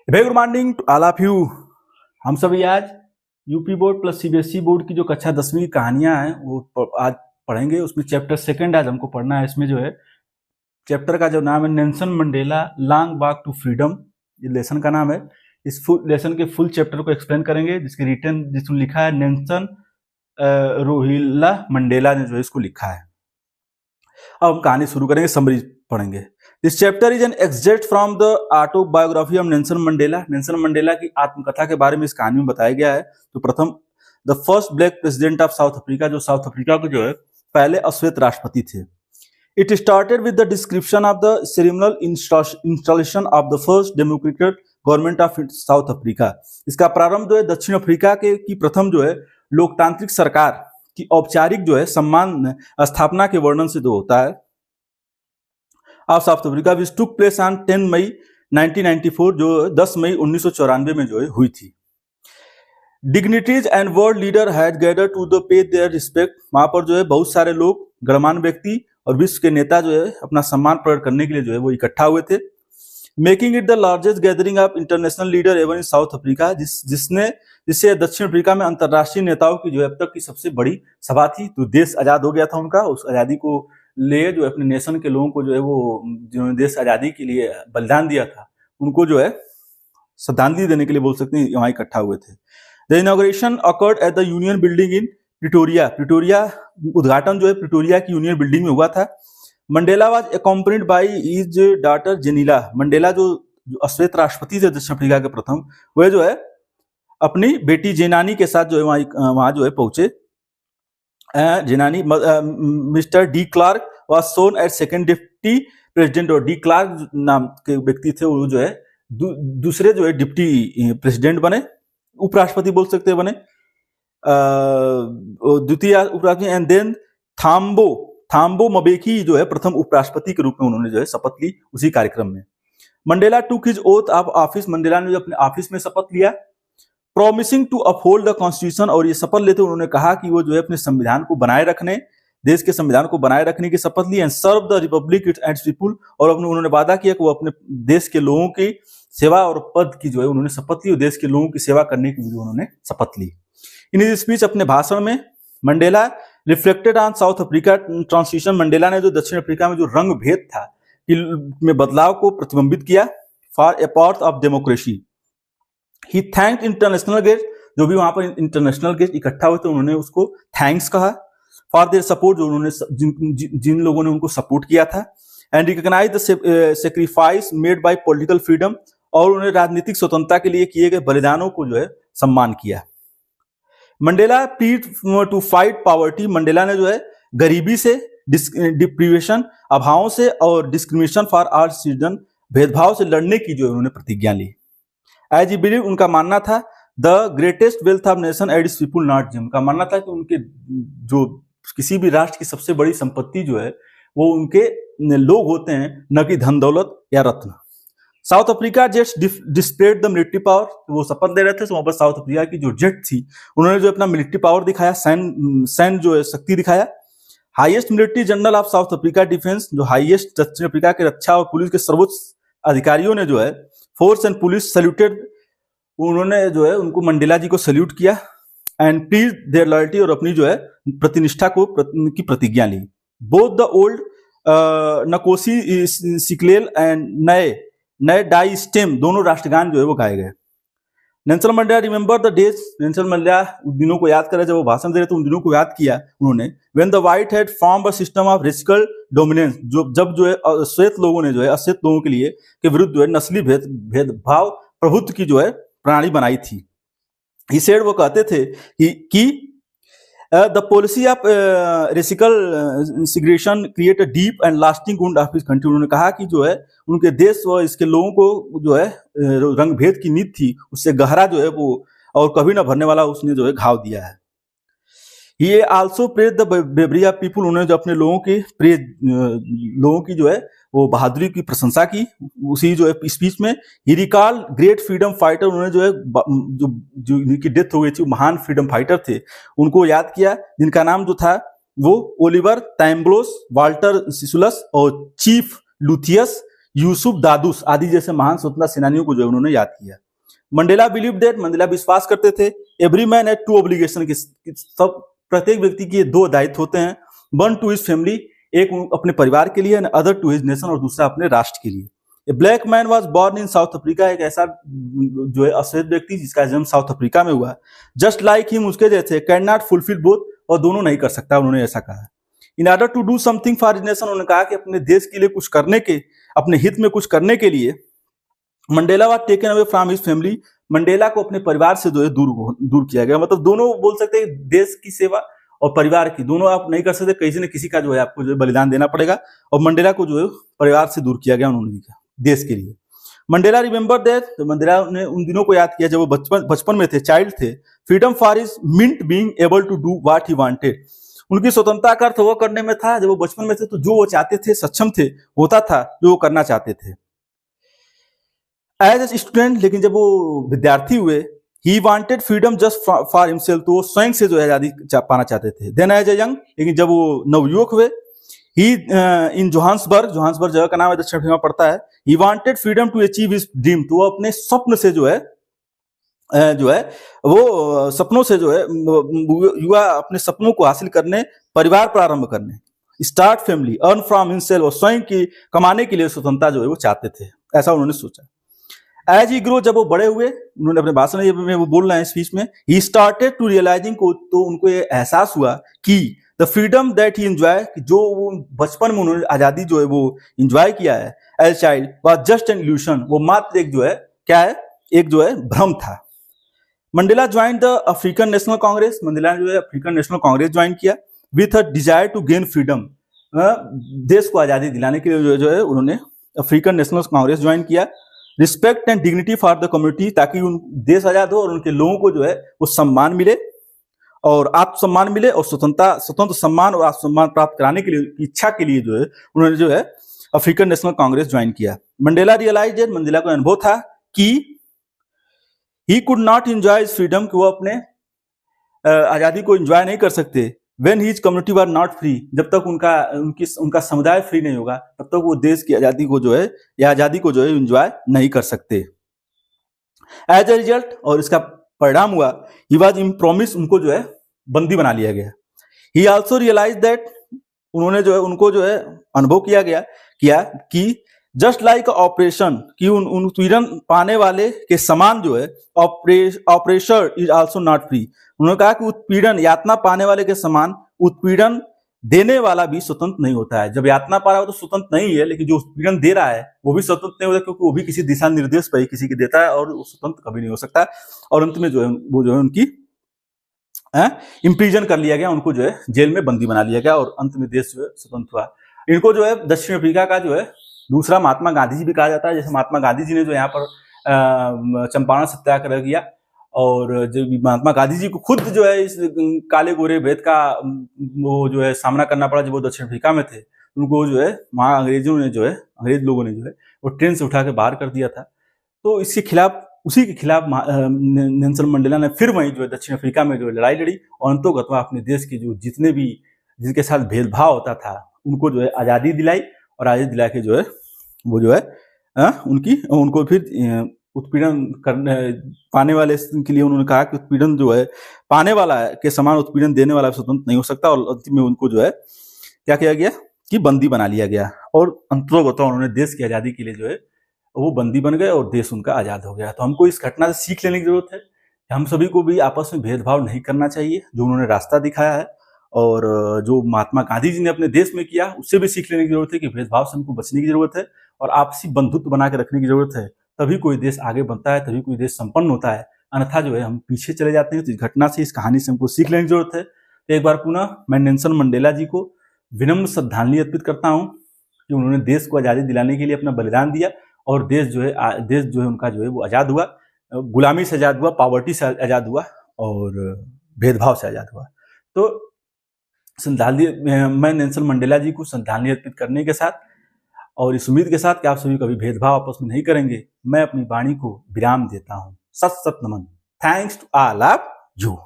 Very good morning to all of you. हम सभी आज UP board plus CBSE board की जो कक्षा 10वीं की कहानियां हैं वो आज पढ़ेंगे। उसमें चैप्टर सेकंड आज हमको पढ़ना है। इसमें जो है चैप्टर का जो नाम है Nelson Mandela long walk to freedom, ये लेसन का नाम है। इस फुल लेसन के फुल चैप्टर को एक्सप्लेन करेंगे, जिसमें लिखा है नेल्सन रोहिल्ला मंडेला ने जो है इसको लिखा है। अब हम कहानी शुरू करेंगे, समरी पढ़ेंगे। This chapter is an extract from the autobiography of Nelson Mandela. Nelson Mandela की आत्मकथा के बारे में इस कहानी में बताया गया है। तो प्रथम the first black president of South Africa, जो साउथ अफ्रीका के जो है पहले अश्वेत राष्ट्रपति थे। It started with the description of the ceremonial installation of the first democratic government of South Africa. इसका प्रारंभ जो है दक्षिण अफ्रीका की प्रथम जो है लोकतांत्रिक सरकार की औपचारिक जो है सम्मान स्थापना के वर्णन से जो होता है of South Africa, which took place on 10 मई 1994, जो 10 मई 1994 में जो है हुई थी। Dignitaries and world leader had gather to the pay their respect. वहां पर जो है बहुत सारे लोग, गणमान्य व्यक्ति और विश्व के नेता जो है अपना सम्मान प्रकट करने के लिए जो है वो इकट्ठा हुए थे। Making it the largest gathering of international leader even in South Africa, जिससे दक्षिण अफ्रीका में अंतर्राष्ट्रीय नेताओं की जो है अब तक की सबसे बड़ी सभा थी। तो देश आजाद हो गया था उनका, उस आजादी को ले जो अपने नेशन के लोगों को जो है वो जिन्होंने देश आजादी के लिए बलिदान दिया था उनको जो है श्रद्धांजलि देने के लिए बोल सकते हैं वहां इकट्ठा हुए थे। The inauguration occurred at the union building in Pretoria, उद्घाटन जो है प्रिटोरिया की यूनियन बिल्डिंग में हुआ था। Mandela was accompanied by his daughter Zenani. Mandela जो अश्वेत राष्ट्रपति थे दक्षिण अफ्रीका के प्रथम, वह जो है अपनी बेटी जेनानी के साथ जो है वहां जो है पहुंचे। Zenani mister de Klerk was shown as second deputy president, और डी क्लार्क नाम के व्यक्ति थे, वो जो है दूसरे जो है डिप्टी प्रेसिडेंट बने, उपराष्ट्रपति बोल सकते हैं बने, द्वितीय उपराष्ट्रपति। एंड देन थाम्बो मबेकी जो है प्रथम उपराष्ट्रपति के रूप में उन्होंने जो है शपथ ली उसी कार्यक्रम में। Mandela took his oath of office, Mandela ने जो अपने ऑफिस में शपथ लिया। Promising to uphold the constitution, और ये शपथ लेते उन्होंने कहा कि वो जो है अपने संविधान को बनाए रखने, देश के संविधान को बनाए रखने की शपथ ली। And serve the republic and people, और उन्होंने वादा किया कि वो अपने देश के लोगों की सेवा और पद की जो है उन्होंने शपथ ली, और देश के लोगों की सेवा करने की भी उन्होंने शपथ ली। इन हिज स्पीच, अपने भाषण में Mandela reflected on south Africa transition. Mandela ने जो दक्षिण अफ्रीका में जो रंग भेद था में बदलाव को प्रतिबिंबित किया। For a path of democracy he thanked international guest, जो भी वहां पर इंटरनेशनल गेस्ट इकट्ठा हुए थे उन्होंने उसको थैंक्स कहा। फॉर देयर सपोर्ट, जो उन्होंने जिन लोगों ने उनको सपोर्ट किया था। And recognise the sacrifice made by political freedom, और उन्होंने राजनीतिक स्वतंत्रता के लिए किए गए बलिदानों को जो है सम्मान किया। Mandela plead to fight poverty, Mandela ने जो है गरीबी से, डिप्रीवेशन अभावों से और डिस्क्रिमिनेशन फॉर ऑल सिटीजन, भेदभाव से लड़ने की जो है उन्होंने प्रतिज्ञा ली। एज ई बिलीव, उनका मानना था the greatest wealth of nation and it's people not gym, उनका मानना था कि उनके जो किसी भी राष्ट्र की सबसे बड़ी संपत्ति जो है वो उनके लोग होते हैं, न कि धन दौलत या रत्न। South Africa jets displayed the military power, वो शपथ ले रहे थे तो वहां पर साउथ अफ्रीका की जो जेट थी उन्होंने जो अपना मिलिट्री पावर दिखाया, सैन्य जो है शक्ति दिखाया। Highest military general of South Africa defence, जो हाईएस्ट दक्षिण अफ्रीका के रक्षा और पुलिस के सर्वोच्च अधिकारियों ने जो है फोर्स एंड पुलिस सल्यूटेड, उन्होंने जो है उनको मंडेला जी को सल्यूट किया। एंड प्लीज देयर लॉयल्टी, और अपनी जो है प्रतिनिष्ठा की प्रतिज्ञा ली। बोथ द ओल्ड नकोसी सिकलेल एंड नए डाई स्टेम, दोनों राष्ट्रगान जो है वो गाए गए। Nelson Mandela remember the days, Nelson Mandela उन दिनों को याद करे, जब वो भाषण दे रहे थे उन दिनों को याद किया उन्होंने। When the white had form a system of racial dominance, जब जो है श्वेत लोगों ने जो है अश्वेत लोगों के लिए के विरुद्ध जो है नस्ली भेदभाव प्रभुत्व की जो है प्रणाली बनाई थी। ही सेड, वो कहते थे कि the policy of racial segregation create a deep and lasting wound of his country, उन्होंने कहा कि जो है उनके देश व इसके लोगों को जो है रंग भेद की नीति थी उससे गहरा जो है वो और कभी ना भरने वाला उसने जो है घाव दिया है। ये also praise the bravery of people, उन्होंने जो अपने लोगों की जो है वो बहादुरी की प्रशंसा की उसी जो है स्पीच में। ही रिकॉल ग्रेट फ्रीडम फाइटर, उन्होंने जो है जो इनकी डेथ हो गई थी, महान फ्रीडम फाइटर थे, उनको याद किया, जिनका नाम जो था वो ओलिवर टैम्ब्लोस, वाल्टर सिसुलस और चीफ लुथियस यूसुफ दादूस आदि जैसे महान स्वतंत्रता सेनानियों को जो है उन्होंने याद किया। मंडेला बिलीव दैट, मंडेला विश्वास करते थे, every man had to obligation, कि सब प्रत्येक व्यक्ति के दो दायित्व होते हैं, वन टू हिज फैमिली, एक अपने परिवार के लिए, and other to his nation, और दूसरा अपने राष्ट्र के लिए। A black man was born in South Africa, एक ऐसा जो है अश्वेत व्यक्ति जिसका जन्म साउथ अफ्रीका में हुआ, जस्ट लाइक हिम, उसके जैसे, कैन नॉट फुलफिल बोथ, और दोनों नहीं कर सकता, उन्होंने ऐसा कहा। In order to do something for his nation, उन्होंने कहा कि अपने देश के लिए कुछ करने के, अपने हित में कुछ करने के लिए, Mandela was taken away from his family, Mandela को अपने परिवार से जो है दूर किया गया। मतलब दोनों बोल सकते हैं, देश की सेवा और परिवार की, दोनों आप नहीं कर सकते, किसी न किसी का जो है आपको जो है बलिदान देना पड़ेगा, और मंडेला को जो है परिवार से दूर किया गया उन्होंने देश के लिए। मंडेला रिमेंबर दैट, तो मंडेला ने उन दिनों को याद किया जब वो बचपन में थे, चाइल्ड थे। Freedom for his meant being able to do what he wanted, उनकी स्वतंत्रता का अर्थ वो करने में था, जब वो बचपन में थे तो जो वो चाहते थे, सक्षम थे, होता था जो वो करना चाहते थे। एज ए स्टूडेंट, लेकिन जब वो विद्यार्थी हुए, ही wanted freedom just for himself, तो वो स्वयं से जो है आजादी पाना चाहते थे। देन एज ए यंग, लेकिन जब वो नवयुवक हुए, ही इन जोहान्सबर्ग जगह का नाम है, दक्षिण अफ्रीका में पड़ता है, he wanted freedom to achieve his dream, तो वो अपने स्वप्न से जो है वो सपनों से जो है युवा अपने सपनों को हासिल करने, परिवार प्रारंभ करने, start family, earn from himself, और स्वयं की कमाने के लिए स्वतंत्रता जो है वो चाहते थे, ऐसा उन्होंने सोचा। एज ही ग्रो, जब वो बड़े हुए, उन्होंने अपने भाषण में वो बोल रहे हैं स्पीच में, ही स्टार्टेड टू रियलाइजिंग को, तो उनको ये एहसास हुआ कि the freedom that he enjoy, जो वो बचपन में उन्होंने आजादी जो है वो एंजॉय किया है as child, was just an illusion, वो मात्र एक जो है क्या है, एक जो है भ्रम था। Mandela join the African National Congress, Mandela ने जो है अफ्रीकन नेशनल कांग्रेस ज्वाइन किया, with a desire to gain freedom, देश को आजादी दिलाने के लिए जो है उन्होंने अफ्रीकन नेशनल कांग्रेस ज्वाइन किया। Respect and dignity for the community, ताकि उन देश आजाद हो और उनके लोगों को जो है वो सम्मान मिले और आत्मसम्मान मिले, और स्वतंत्र सम्मान और आत्मसम्मान प्राप्त कराने के लिए इच्छा के लिए जो है उन्होंने जो है अफ्रीकन नेशनल कांग्रेस ज्वाइन किया। मंडेला रियलाइज, मंडेला को अनुभव था कि he could not enjoy his freedom, कि वो अपने आजादी को एंजॉय नहीं कर सकते, when his community were not free, जब तक उनका समुदाय फ्री नहीं होगा तब तक वो देश की आजादी को जो है या आजादी को जो है एंजॉय नहीं कर सकते। एज ए रिजल्ट, और इसका परिणाम हुआ, ही वाज इम्प्रोमिस, उनको जो है बंदी बना लिया गया। ही आल्सो रियलाइज दैट, उन्होंने जो है उनको जो है अनुभव किया कि जस्ट लाइक ऑपरेशन, कि उन उत्पीड़न पाने वाले के समान जो है ऑपरेशर इज आल्सो नॉट फ्री, उन्होंने कहा कि उत्पीड़न, यातना पाने वाले के समान उत्पीड़न देने वाला भी स्वतंत्र नहीं होता है। जब यातना पा रहा हो तो स्वतंत्र नहीं है, लेकिन जो उत्पीड़न दे रहा है वो भी स्वतंत्र नहीं होता, क्योंकि वो भी किसी दिशा निर्देश पर ही किसी के देता है, और वो स्वतंत्र कभी नहीं हो सकता। और अंत में जो है वो जो है उनकी इम्प्रीजन कर लिया गया, उनको जो है जेल में बंदी बना लिया गया, और अंत में देश जो है स्वतंत्र हुआ। इनको जो है दक्षिण अफ्रीका का जो है दूसरा महात्मा गांधी जी भी कहा जाता है। जैसे महात्मा गांधी जी ने जो यहाँ पर चंपारण सत्याग्रह किया, और जो महात्मा गांधी जी को खुद जो है इस काले गोरे भेद का वो जो है सामना करना पड़ा जब वो दक्षिण अफ्रीका में थे। उनको जो है वहाँ अंग्रेज लोगों ने जो है वो ट्रेन से उठा के बाहर कर दिया था। तो इसके खिलाफ, उसी के खिलाफ नेल्सन मंडेला ने फिर वहीं जो है दक्षिण अफ्रीका में जो है लड़ाई लड़ी, और अंतोगत्वा अपने देश के जो जितने भी जिनके साथ भेदभाव होता था उनको जो है आज़ादी दिलाई, और आज़ादी दिला के जो है वो जो है उनको फिर उत्पीड़न करने पाने वाले के लिए उन्होंने कहा कि उत्पीड़न जो है पाने वाला है के समान उत्पीड़न देने वाला स्वतंत्र नहीं हो सकता, और अंतिम में उनको जो है क्या किया गया कि बंदी बना लिया गया, और अंततः उन्होंने देश की आज़ादी के लिए जो है वो बंदी बन गए और देश उनका आज़ाद हो गया। तो हमको इस घटना से सीख लेने की जरूरत है, हम सभी को भी आपस में भेदभाव नहीं करना चाहिए, जो उन्होंने रास्ता दिखाया है और जो महात्मा गांधी जी ने अपने देश में किया उससे भी सीख लेने की जरूरत है कि भेदभाव से हमको बचने की जरूरत है और आपसी बंधुत्व बना के रखने की जरूरत है। तभी कोई देश आगे बढ़ता है, तभी कोई देश संपन्न होता है, अन्यथा जो है हम पीछे चले जाते हैं। तो इस घटना से, इस कहानी से हमको सीख लेने की जरूरत है। तो एक बार पुनः मैं नेल्सन मंडेला जी को विनम्र श्रद्धांजलि अर्पित करता हूँ कि उन्होंने देश को आज़ादी दिलाने के लिए अपना बलिदान दिया, और देश जो है उनका जो है वो आज़ाद हुआ, गुलामी से आज़ाद हुआ, पॉवर्टी से आज़ाद हुआ और भेदभाव से आज़ाद हुआ। तो मैं नेल्सन मंडेला जी को श्रद्धांजलि अर्पित करने के साथ और इस उम्मीद के साथ कि आप सभी कभी भेदभाव आपस में नहीं करेंगे, मैं अपनी वाणी को विराम देता हूँ। सत सत नमन। Thanks to all of you.